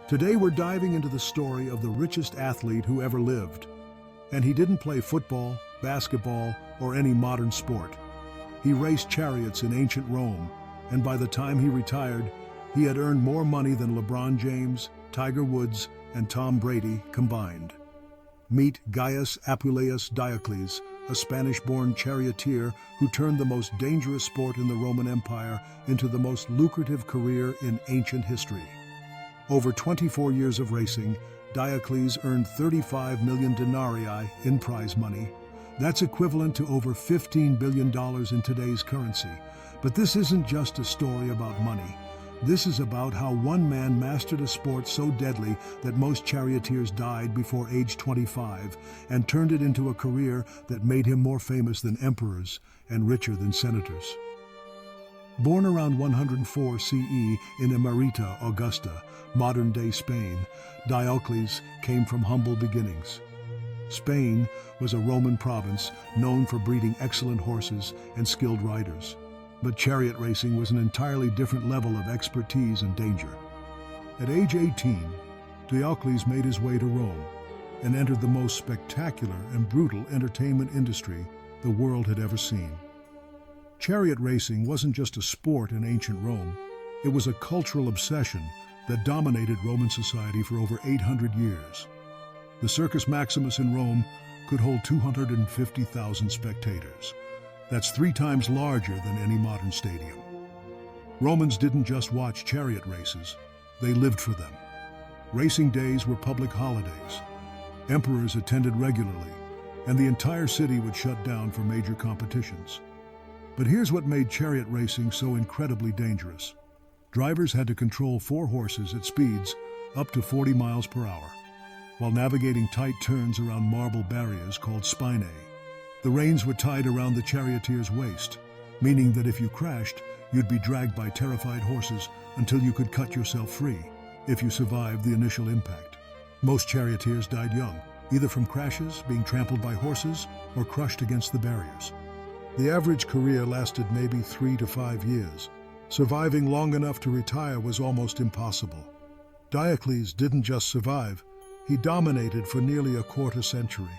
Today we're diving into the story of the richest athlete who ever lived. And he didn't play football, basketball, or any modern sport. He raced chariots in ancient Rome, and by the time he retired, he had earned more money than LeBron James, Tiger Woods, and Tom Brady combined. Meet Gaius Appuleius Diocles, a Spanish-born charioteer who turned the most dangerous sport in the Roman Empire into the most lucrative career in ancient history. Over 24 years of racing, Diocles earned 35 million denarii in prize money. That's equivalent to over $15 billion in today's currency. But this isn't just a story about money. This is about how one man mastered a sport so deadly that most charioteers died before age 25 and turned it into a career that made him more famous than emperors and richer than senators. Born around 104 CE in Emerita Augusta, modern-day Spain, Diocles came from humble beginnings. Spain was a Roman province known for breeding excellent horses and skilled riders. But chariot racing was an entirely different level of expertise and danger. At age 18, Diocles made his way to Rome and entered the most spectacular and brutal entertainment industry the world had ever seen. Chariot racing wasn't just a sport in ancient Rome, it was a cultural obsession that dominated Roman society for over 800 years. The Circus Maximus in Rome could hold 250,000 spectators. That's 3 times larger than any modern stadium. Romans didn't just watch chariot races, they lived for them. Racing days were public holidays. Emperors attended regularly, and the entire city would shut down for major competitions. But here's what made chariot racing so incredibly dangerous. Drivers had to control 4 horses at speeds up to 40 miles per hour, while navigating tight turns around marble barriers called spinae. The reins were tied around the charioteer's waist, meaning that if you crashed, you'd be dragged by terrified horses until you could cut yourself free, if you survived the initial impact. Most charioteers died young, either from crashes, being trampled by horses, or crushed against the barriers. The average career lasted maybe 3 to 5 years. Surviving long enough to retire was almost impossible. Diocles didn't just survive, he dominated for nearly a quarter century.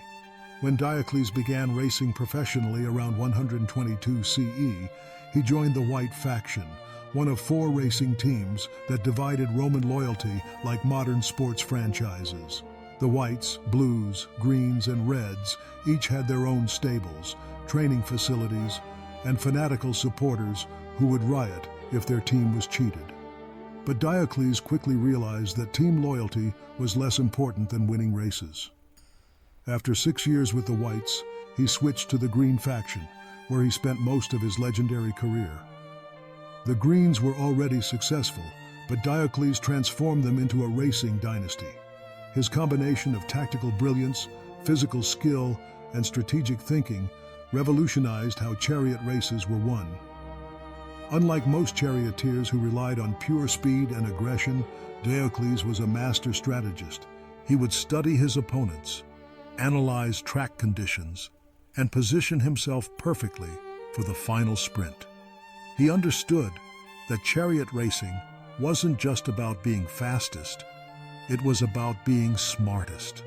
When Diocles began racing professionally around 122 CE, he joined the White faction, one of 4 racing teams that divided Roman loyalty like modern sports franchises. The Whites, Blues, Greens, and Reds each had their own stables, training facilities, and fanatical supporters who would riot if their team was cheated. But Diocles quickly realized that team loyalty was less important than winning races. After 6 years with the Whites, he switched to the Green faction, where he spent most of his legendary career. The Greens were already successful, but Diocles transformed them into a racing dynasty. His combination of tactical brilliance, physical skill, and strategic thinking revolutionized how chariot races were won. Unlike most charioteers who relied on pure speed and aggression, Diocles was a master strategist. He would study his opponents, analyze track conditions, and position himself perfectly for the final sprint. He understood that chariot racing wasn't just about being fastest, it was about being smartest.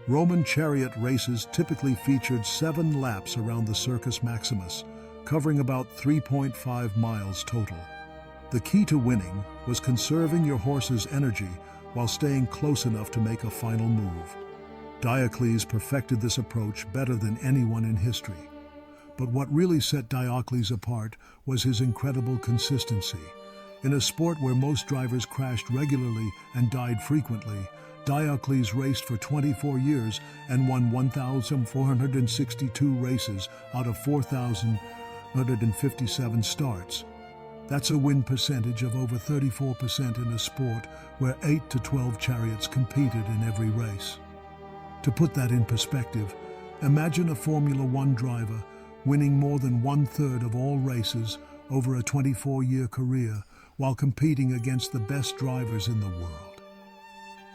Roman chariot races typically featured 7 laps around the Circus Maximus, covering about 3.5 miles total. The key to winning was conserving your horse's energy while staying close enough to make a final move. Diocles perfected this approach better than anyone in history. But what really set Diocles apart was his incredible consistency. In a sport where most drivers crashed regularly and died frequently, Diocles raced for 24 years and won 1,462 races out of 4,157 starts. That's a win percentage of over 34% in a sport where 8 to 12 chariots competed in every race. To put that in perspective, imagine a Formula One driver winning more than 1/3 of all races over a 24-year career while competing against the best drivers in the world.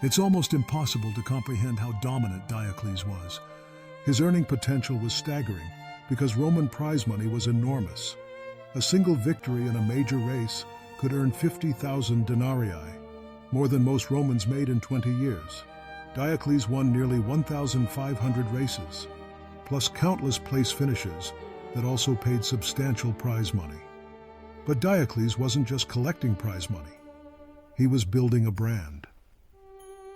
It's almost impossible to comprehend how dominant Diocles was. His earning potential was staggering because Roman prize money was enormous. A single victory in a major race could earn 50,000 denarii. more than most Romans made in 20 years. Diocles won nearly 1,500 races, plus countless place finishes that also paid substantial prize money. But Diocles wasn't just collecting prize money. He was building a brand.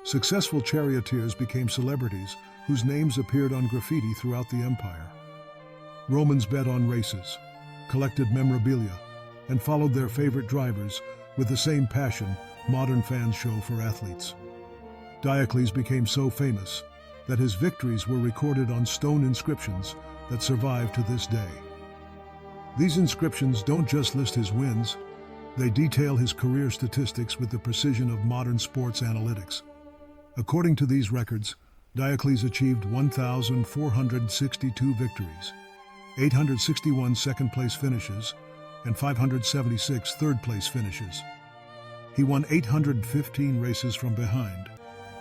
Successful charioteers became celebrities whose names appeared on graffiti throughout the empire. Romans bet on races, collected memorabilia, and followed their favorite drivers with the same passion modern fans show for athletes. Diocles became so famous that his victories were recorded on stone inscriptions that survive to this day. These inscriptions don't just list his wins, they detail his career statistics with the precision of modern sports analytics. According to these records, Diocles achieved 1,462 victories, 861 second-place finishes, and 576 third-place finishes. He won 815 races from behind,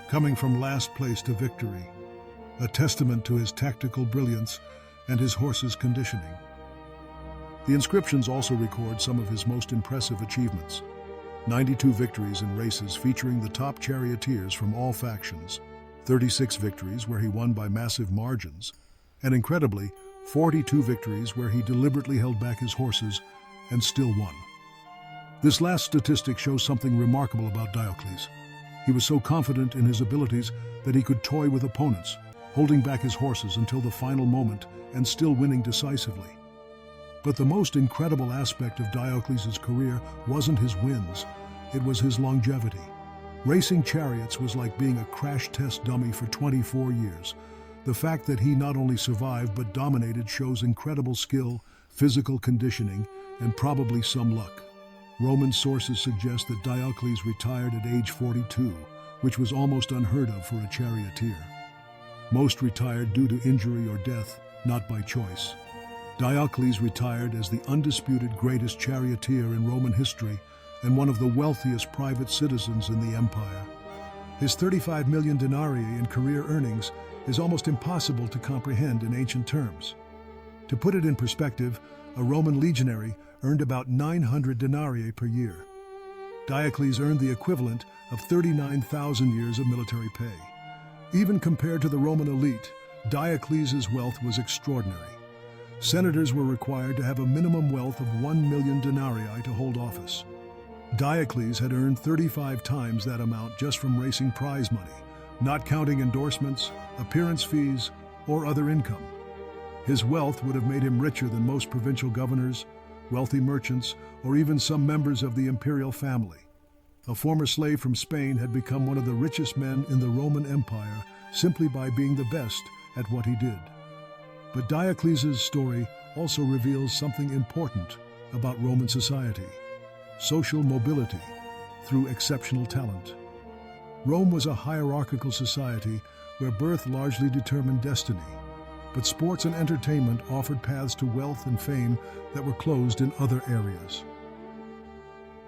coming from last place to victory, a testament to his tactical brilliance and his horse's conditioning. The inscriptions also record some of his most impressive achievements: 92 victories in races featuring the top charioteers from all factions, 36 victories where he won by massive margins, and incredibly, 42 victories where he deliberately held back his horses and still won. This last statistic shows something remarkable about Diocles. He was so confident in his abilities that he could toy with opponents, holding back his horses until the final moment and still winning decisively. But the most incredible aspect of Diocles' career wasn't his wins, it was his longevity. Racing chariots was like being a crash test dummy for 24 years. The fact that he not only survived but dominated shows incredible skill, physical conditioning, and probably some luck. Roman sources suggest that Diocles retired at age 42, which was almost unheard of for a charioteer. Most retired due to injury or death, not by choice. Diocles retired as the undisputed greatest charioteer in Roman history and one of the wealthiest private citizens in the empire. His 35 million denarii in career earnings is almost impossible to comprehend in ancient terms. To put it in perspective, a Roman legionary earned about 900 denarii per year. Diocles earned the equivalent of 39,000 years of military pay. Even compared to the Roman elite, Diocles' wealth was extraordinary. Senators were required to have a minimum wealth of 1 million denarii to hold office. Diocles had earned 35 times that amount just from racing prize money, not counting endorsements, appearance fees, or other income. His wealth would have made him richer than most provincial governors, wealthy merchants, or even some members of the imperial family. A former slave from Spain had become one of the richest men in the Roman Empire simply by being the best at what he did. But Diocles' story also reveals something important about Roman society: social mobility through exceptional talent. Rome was a hierarchical society where birth largely determined destiny, but sports and entertainment offered paths to wealth and fame that were closed in other areas.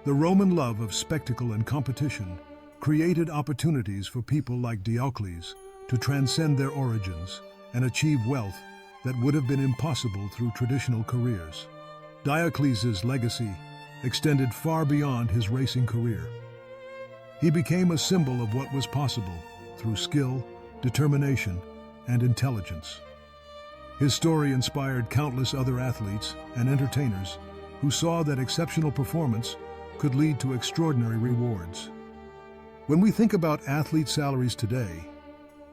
The Roman love of spectacle and competition created opportunities for people like Diocles to transcend their origins and achieve wealth that would have been impossible through traditional careers. Diocles' legacy extended far beyond his racing career. He became a symbol of what was possible through skill, determination, and intelligence. His story inspired countless other athletes and entertainers who saw that exceptional performance could lead to extraordinary rewards. When we think about athlete salaries today,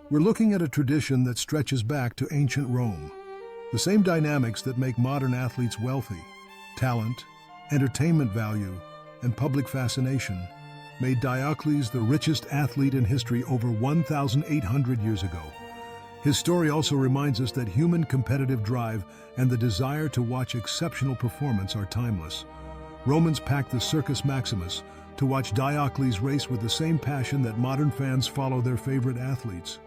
we're looking at a tradition that stretches back to ancient Rome. The same dynamics that make modern athletes wealthy, talent, entertainment value, and public fascination, made Diocles the richest athlete in history over 1,800 years ago. His story also reminds us that human competitive drive and the desire to watch exceptional performance are timeless. Romans packed the Circus Maximus to watch Diocles race with the same passion that modern fans follow their favorite athletes.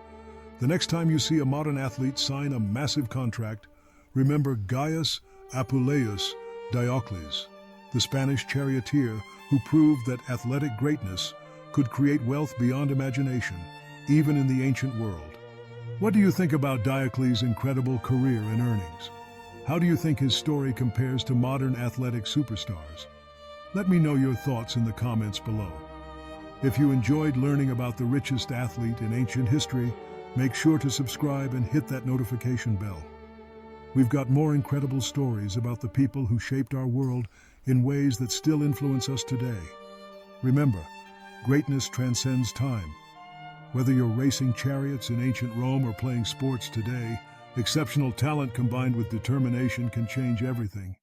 The next time you see a modern athlete sign a massive contract, remember Gaius Appuleius Diocles, the Spanish charioteer who proved that athletic greatness could create wealth beyond imagination, even in the ancient world. What do you think about Diocles' incredible career and earnings? How do you think his story compares to modern athletic superstars? Let me know your thoughts in the comments below. If you enjoyed learning about the richest athlete in ancient history, make sure to subscribe and hit that notification bell. We've got more incredible stories about the people who shaped our world in ways that still influence us today. Remember, greatness transcends time. Whether you're racing chariots in ancient Rome or playing sports today, exceptional talent combined with determination can change everything.